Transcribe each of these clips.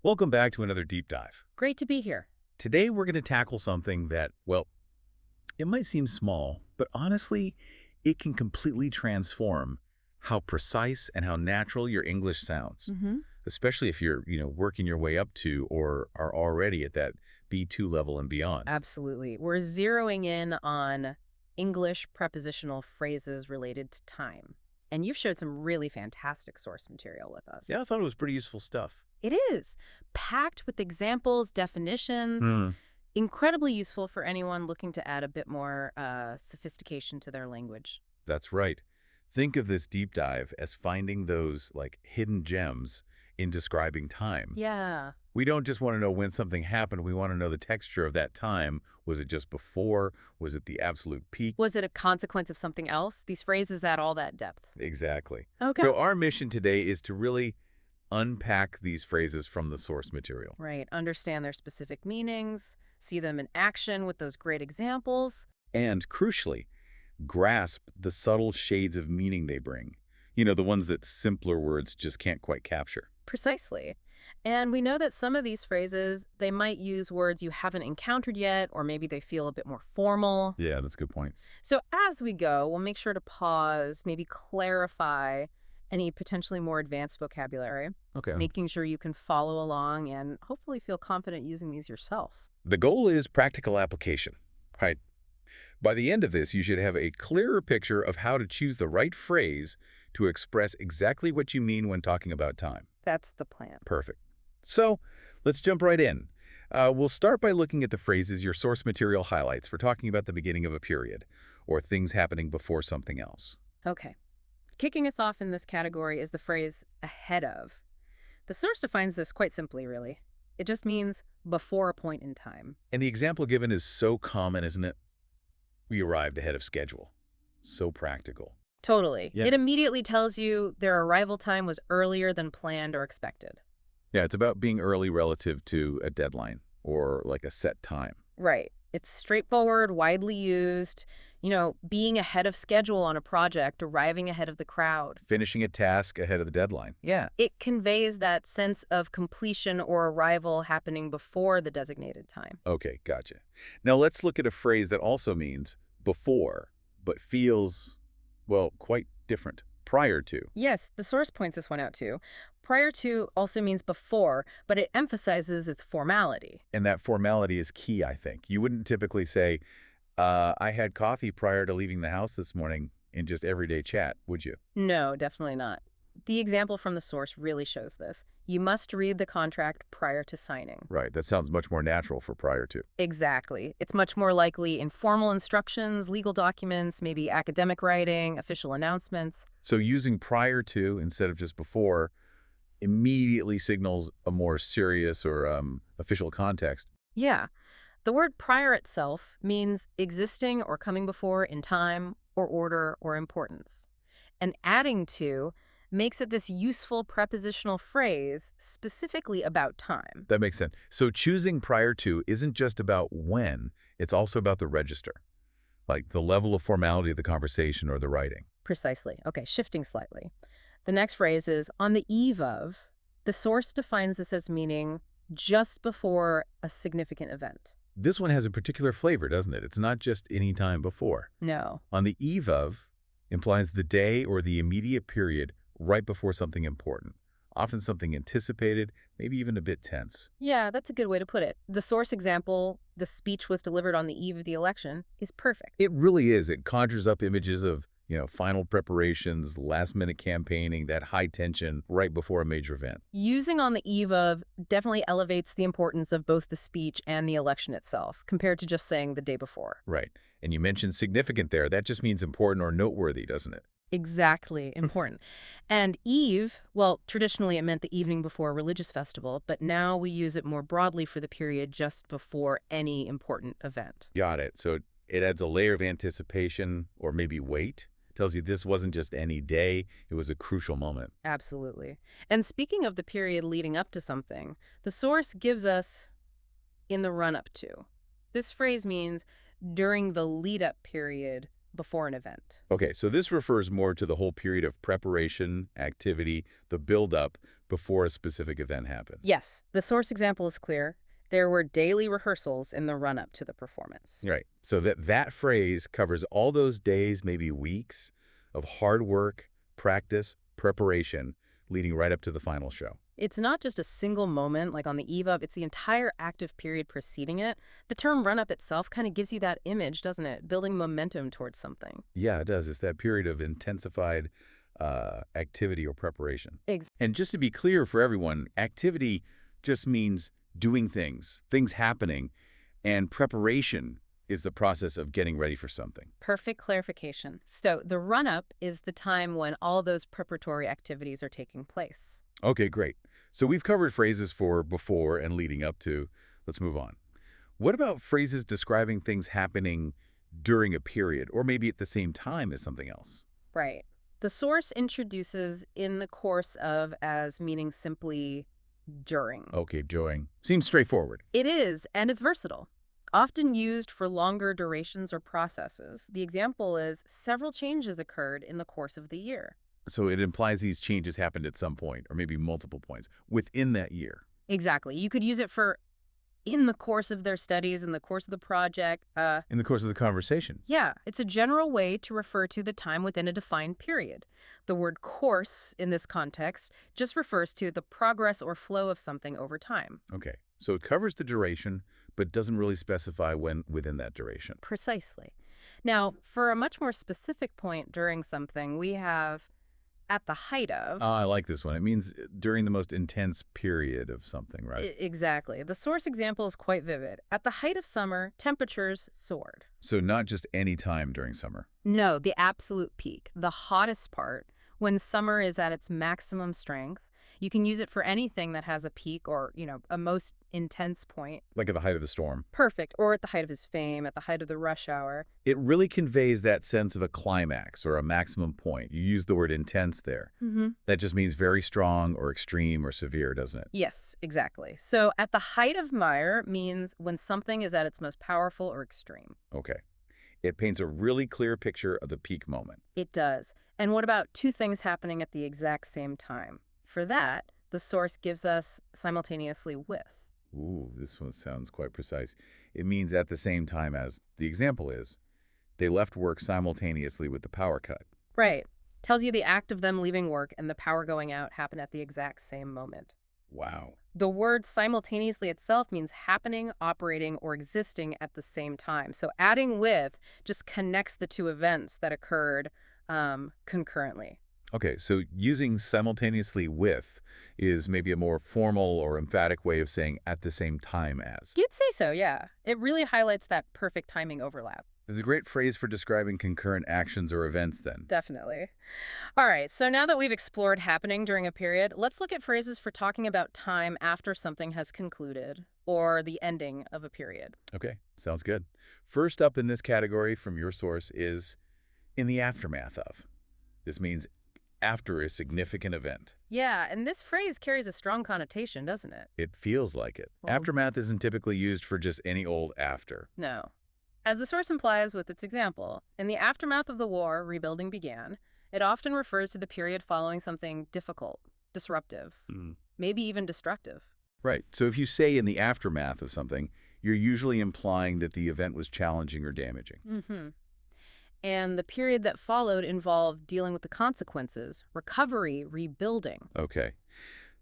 Welcome back to another deep dive. Great to be here. Today we're going to tackle something that, well, it might seem small, but honestly, it can completely transform how precise and how natural your English sounds, hmm especially if you're, working your way up to or are already at that B2 level and beyond. Absolutely. We're zeroing in on English prepositional phrases related to time. And you've showed some really fantastic source material with us. Yeah, I thought it was pretty useful stuff. It is packed with examples, definitions, Hmm. incredibly useful for anyone looking to add a bit more sophistication to their language. That's right. Think of this deep dive as finding those like hidden gems in describing time. Yeah. We don't just want to know when something happened. We want to know the texture of that time. Was it just before? Was it the absolute peak? Was it a consequence of something else? These phrases add all that depth. Exactly. Okay. So our mission today is to really unpack these phrases from the source material. Right. Understand their specific meanings, see them in action with those great examples. And crucially, grasp the subtle shades of meaning they bring. The ones that simpler words just can't quite capture. Precisely. And we know that some of these phrases, they might use words you haven't encountered yet, or maybe they feel a bit more formal. Yeah, that's a good point. So as we go, we'll make sure to pause, maybe clarify any potentially more advanced vocabulary, Okay. making sure you can follow along and hopefully feel confident using these yourself. The goal is practical application, right? By the end of this, you should have a clearer picture of how to choose the right phrase to express exactly what you mean when talking about time. That's the plan. Perfect. So let's jump right in. We'll start by looking at the phrases your source material highlights for talking about the beginning of a period or things happening before something else. Okay. Kicking us off in this category is the phrase ahead of. The source defines this quite simply, really. It just means before a point in time. And the example given is so common, isn't it? We arrived ahead of schedule. So practical. Totally. Yeah. It immediately tells you their arrival time was earlier than planned or expected. Yeah, it's about being early relative to a deadline or like a set time. Right. It's straightforward, widely used. Being ahead of schedule on a project, arriving ahead of the crowd. Finishing a task ahead of the deadline. Yeah. It conveys that sense of completion or arrival happening before the designated time. Okay, gotcha. Now let's look at a phrase that also means before, but feels, well, quite different. Prior to. Yes, the source points this one out too. Prior to also means before, but it emphasizes its formality. And that formality is key, I think. You wouldn't typically say, I had coffee prior to leaving the house this morning in just everyday chat, would you? No, definitely not. The example from the source really shows this. You must read the contract prior to signing. Right, that sounds much more natural for prior to. Exactly. It's much more likely in formal instructions, legal documents, maybe academic writing, official announcements. So using prior to instead of just before immediately signals a more serious or official context. Yeah. The word prior itself means existing or coming before in time or order or importance. And adding to makes it this useful prepositional phrase specifically about time. That makes sense. So choosing prior to isn't just about when, it's also about the register, like the level of formality of the conversation or the writing. Precisely. Okay, shifting slightly. The next phrase is on the eve of. The source defines this as meaning just before a significant event. This one has a particular flavor, doesn't it? It's not just any time before. No. On the eve of implies the day or the immediate period right before something important, often something anticipated, maybe even a bit tense. Yeah, that's a good way to put it. The source example, the speech was delivered on the eve of the election, is perfect. It really is. It conjures up images of, final preparations, last-minute campaigning, that high tension right before a major event. Using on the eve of definitely elevates the importance of both the speech and the election itself, compared to just saying the day before. Right. And you mentioned significant there. That just means important or noteworthy, doesn't it? Exactly, important. And eve, well, traditionally it meant the evening before a religious festival, but now we use it more broadly for the period just before any important event. Got it. So it adds a layer of anticipation or maybe weight. Tells you this wasn't just any day, it was a crucial moment. Absolutely. And speaking of the period leading up to something, the source gives us in the run-up to. This phrase means during the lead-up period before an event. Okay, so this refers more to the whole period of preparation, activity, the build-up before a specific event happened. Yes, the source example is clear. There were daily rehearsals in the run-up to the performance. Right. So that phrase covers all those days, maybe weeks, of hard work, practice, preparation, leading right up to the final show. It's not just a single moment, like on the eve of, it's the entire active period preceding it. The term run-up itself kind of gives you that image, doesn't it? Building momentum towards something. Yeah, it does. It's that period of intensified activity or preparation. And just to be clear for everyone, activity just means doing things happening, and preparation is the process of getting ready for something. Perfect clarification. So the run-up is the time when all those preparatory activities are taking place. Okay, great. So we've covered phrases for before and leading up to. Let's move on. What about phrases describing things happening during a period, or maybe at the same time as something else? Right. The source introduces in the course of as meaning simply during. Okay, during. Seems straightforward. It is, and it's versatile. Often used for longer durations or processes. The example is several changes occurred in the course of the year. So it implies these changes happened at some point, or maybe multiple points, within that year. Exactly. You could use it for in the course of their studies, in the course of the project. In the course of the conversation. Yeah, it's a general way to refer to the time within a defined period. The word course in this context just refers to the progress or flow of something over time. Okay, so it covers the duration, but doesn't really specify when within that duration. Precisely. Now, for a much more specific point during something, we have at the height of. Oh, I like this one. It means during the most intense period of something, right? Exactly. The source example is quite vivid. At the height of summer, temperatures soared. So not just any time during summer. No, the absolute peak, the hottest part, when summer is at its maximum strength. You can use it for anything that has a peak or, a most intense point. Like at the height of the storm. Perfect. Or at the height of his fame, at the height of the rush hour. It really conveys that sense of a climax or a maximum point. You use the word intense there. That just means very strong or extreme or severe, doesn't it? Yes, exactly. So at the height of mire means when something is at its most powerful or extreme. Okay. It paints a really clear picture of the peak moment. It does. And what about two things happening at the exact same time? For that, the source gives us simultaneously with. Ooh, this one sounds quite precise. It means at the same time as, the example is, they left work simultaneously with the power cut. Right. Tells you the act of them leaving work and the power going out happened at the exact same moment. Wow. The word simultaneously itself means happening, operating, or existing at the same time. So adding with just connects the two events that occurred concurrently. Okay, so using simultaneously with is maybe a more formal or emphatic way of saying at the same time as. You'd say so, yeah. It really highlights that perfect timing overlap. It's a great phrase for describing concurrent actions or events then. Definitely. All right, so now that we've explored happening during a period, let's look at phrases for talking about time after something has concluded or the ending of a period. Okay, sounds good. First up in this category from your source is in the aftermath of. This means after a significant event. Yeah, and this phrase carries a strong connotation, doesn't it? It feels like it. Aftermath isn't typically used for just any old after. No. As the source implies with its example, in the aftermath of the war, rebuilding began. It often refers to the period following something difficult, disruptive, maybe even destructive. Right. So if you say in the aftermath of something, you're usually implying that the event was challenging or damaging. And the period that followed involved dealing with the consequences, recovery, rebuilding. Okay.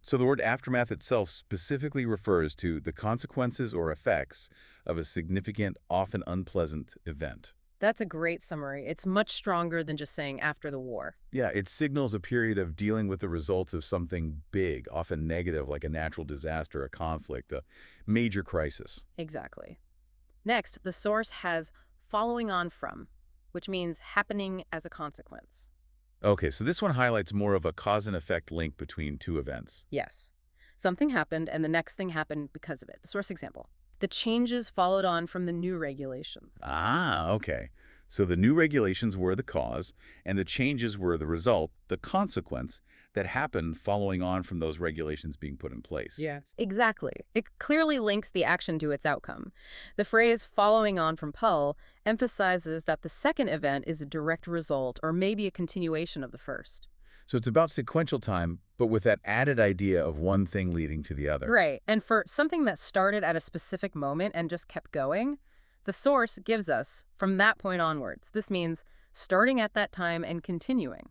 So the word aftermath itself specifically refers to the consequences or effects of a significant, often unpleasant event. That's a great summary. It's much stronger than just saying after the war. Yeah, it signals a period of dealing with the results of something big, often negative, like a natural disaster, a conflict, a major crisis. Exactly. Next, the source has following on from, which means happening as a consequence. Okay, so this one highlights more of a cause and effect link between two events. Yes. Something happened and the next thing happened because of it. The source example. The changes followed on from the new regulations. Ah, okay. So the new regulations were the cause, and the changes were the result, the consequence, that happened following on from those regulations being put in place. Yes. Exactly. It clearly links the action to its outcome. The phrase following on from Poe emphasizes that the second event is a direct result or maybe a continuation of the first. So it's about sequential time, but with that added idea of one thing leading to the other. Right. And for something that started at a specific moment and just kept going, the source gives us from that point onwards. This means starting at that time and continuing.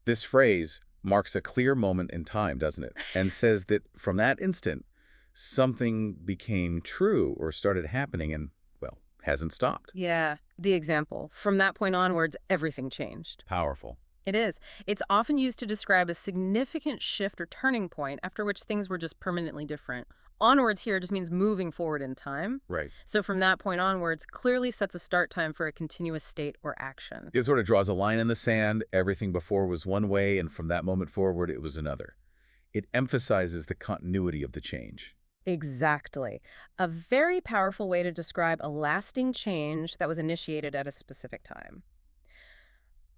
This phrase marks a clear moment in time, doesn't it? And says that from that instant, something became true or started happening and, well, hasn't stopped. Yeah. The example. From that point onwards, everything changed. Powerful. It is. It's often used to describe a significant shift or turning point after which things were just permanently different. Onwards here just means moving forward in time. Right. So from that point onwards clearly sets a start time for a continuous state or action. It sort of draws a line in the sand. Everything before was one way, and from that moment forward, it was another. It emphasizes the continuity of the change. Exactly. A very powerful way to describe a lasting change that was initiated at a specific time.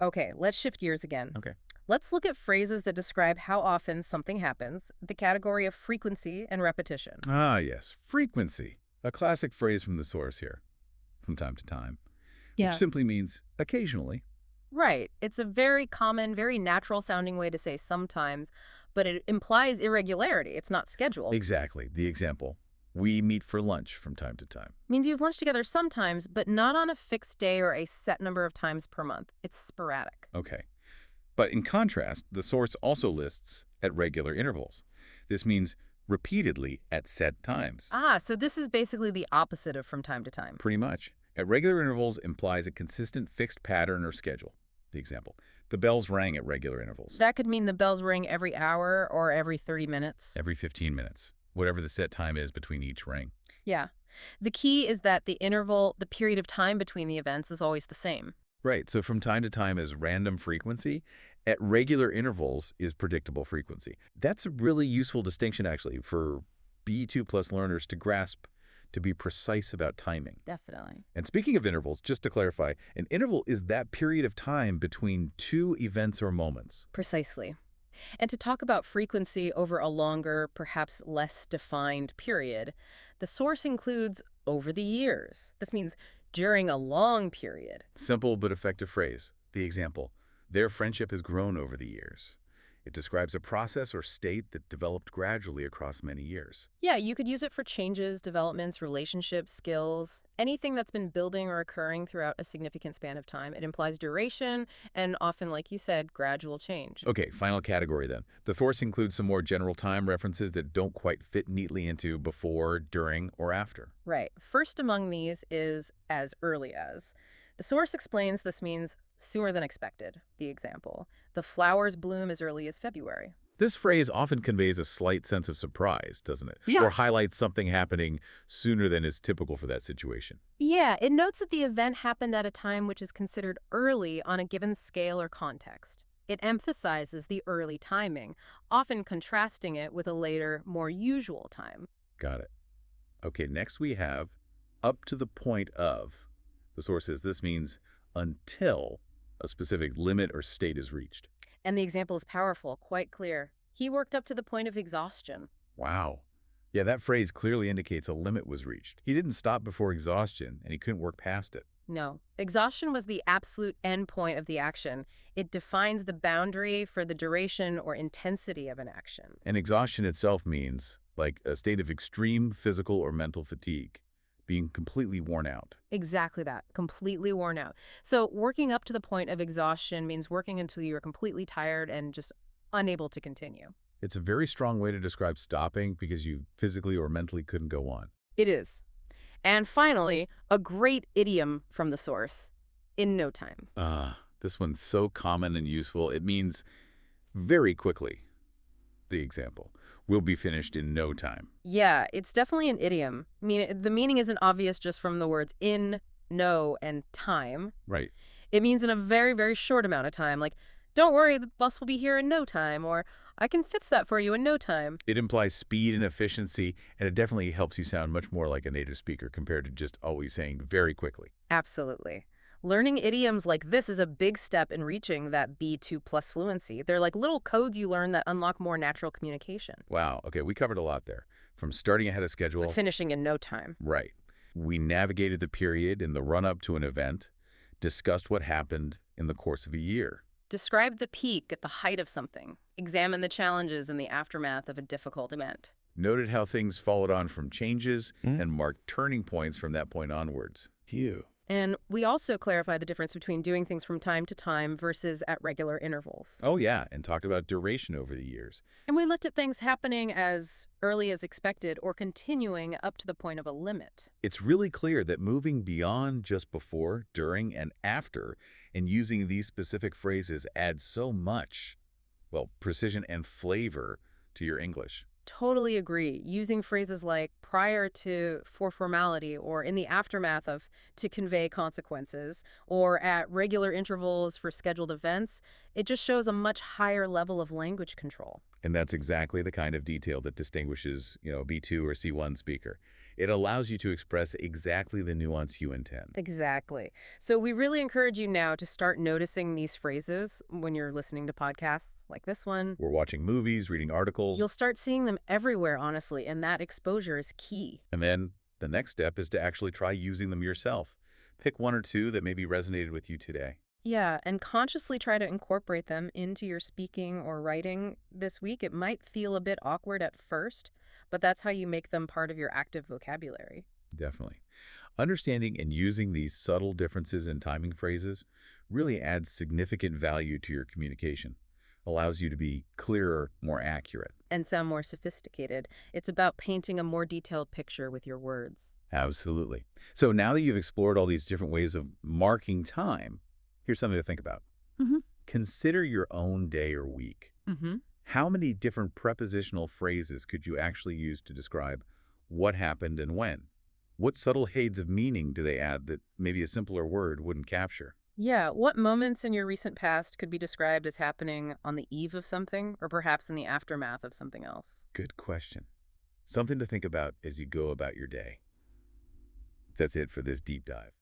Okay, let's shift gears again. Okay. Let's look at phrases that describe how often something happens, the category of frequency and repetition. Ah, yes. Frequency. A classic phrase from the source here. From time to time. Yeah. Which simply means occasionally. Right. It's a very common, very natural sounding way to say sometimes, but it implies irregularity. It's not scheduled. Exactly. The example. We meet for lunch from time to time. Means you have lunch together sometimes, but not on a fixed day or a set number of times per month. It's sporadic. Okay. But in contrast, the source also lists at regular intervals. This means repeatedly at set times. Ah, so this is basically the opposite of from time to time. Pretty much. At regular intervals implies a consistent fixed pattern or schedule. The example. The bells rang at regular intervals. That could mean the bells ring every hour or every 30 minutes. Every 15 minutes. Whatever the set time is between each ring. Yeah. The key is that the interval, the period of time between the events, is always the same. Right, so from time to time is random frequency. At regular intervals is predictable frequency. That's a really useful distinction, actually, for B2 plus learners to grasp, to be precise about timing. Definitely. And speaking of intervals, just to clarify, an interval is that period of time between two events or moments. Precisely. And to talk about frequency over a longer, perhaps less defined period, the source includes over the years. This means during a long period. Simple but effective phrase. The example. Their friendship has grown over the years. It describes a process or state that developed gradually across many years. Yeah, you could use it for changes, developments, relationships, skills, anything that's been building or occurring throughout a significant span of time. It implies duration and often, like you said, gradual change. Okay, final category then. The source includes some more general time references that don't quite fit neatly into before, during, or after. Right. First among these is as early as. The source explains this means sooner than expected. The example. The flowers bloom as early as February. This phrase often conveys a slight sense of surprise, doesn't it? Yeah. Or highlights something happening sooner than is typical for that situation. Yeah, it notes that the event happened at a time which is considered early on a given scale or context. It emphasizes the early timing, often contrasting it with a later, more usual time. Got it. Okay, next we have up to the point of. The source says this means until a specific limit or state is reached. And the example is powerful, quite clear. He worked up to the point of exhaustion. Wow. Yeah, that phrase clearly indicates a limit was reached. He didn't stop before exhaustion, and he couldn't work past it. No. Exhaustion was the absolute end point of the action. It defines the boundary for the duration or intensity of an action. And exhaustion itself means, like, a state of extreme physical or mental fatigue, being completely worn out. Exactly that. Completely worn out. So working up to the point of exhaustion means working until you're completely tired and just unable to continue. It's a very strong way to describe stopping because you physically or mentally couldn't go on. It is. And finally, a great idiom from the source, in no time. This one's so common and useful. It means very quickly. The example. Will be finished in no time. Yeah, it's definitely an idiom. The meaning isn't obvious just from the words in, no, and time. Right. It means in a very, very short amount of time. Like, don't worry, the bus will be here in no time, or I can fix that for you in no time. It implies speed and efficiency, and it definitely helps you sound much more like a native speaker compared to just always saying very quickly. Absolutely. Learning idioms like this is a big step in reaching that B2 plus fluency. They're like little codes you learn that unlock more natural communication. Wow. Okay, we covered a lot there. From starting ahead of schedule. Finishing in no time. Right. We navigated the period in the run-up to an event, discussed what happened in the course of a year. Describe the peak at the height of something. Examine the challenges in the aftermath of a difficult event. Noted how things followed on from changes and marked turning points from that point onwards. Phew. And we also clarify the difference between doing things from time to time versus at regular intervals. Oh, yeah, and talked about duration over the years. And we looked at things happening as early as expected or continuing up to the point of a limit. It's really clear that moving beyond just before, during, and after, and using these specific phrases adds so much, well, precision and flavor to your English. Totally agree. Using phrases like prior to for formality or in the aftermath of to convey consequences or at regular intervals for scheduled events, it just shows a much higher level of language control. And that's exactly the kind of detail that distinguishes, a B2 or C1 speaker. It allows you to express exactly the nuance you intend. Exactly. So we really encourage you now to start noticing these phrases when you're listening to podcasts like this one. We're watching movies, reading articles. You'll start seeing them everywhere, honestly, and that exposure is key. And then the next step is to actually try using them yourself. Pick one or two that maybe resonated with you today. Yeah, and consciously try to incorporate them into your speaking or writing this week. It might feel a bit awkward at first, but that's how you make them part of your active vocabulary. Definitely. Understanding and using these subtle differences in timing phrases really adds significant value to your communication, allows you to be clearer, more accurate. And sound more sophisticated. It's about painting a more detailed picture with your words. Absolutely. So now that you've explored all these different ways of marking time, here's something to think about. Mm-hmm. Consider your own day or week. Mm-hmm. How many different prepositional phrases could you actually use to describe what happened and when? What subtle shades of meaning do they add that maybe a simpler word wouldn't capture? Yeah, what moments in your recent past could be described as happening on the eve of something or perhaps in the aftermath of something else? Good question. Something to think about as you go about your day. That's it for this deep dive.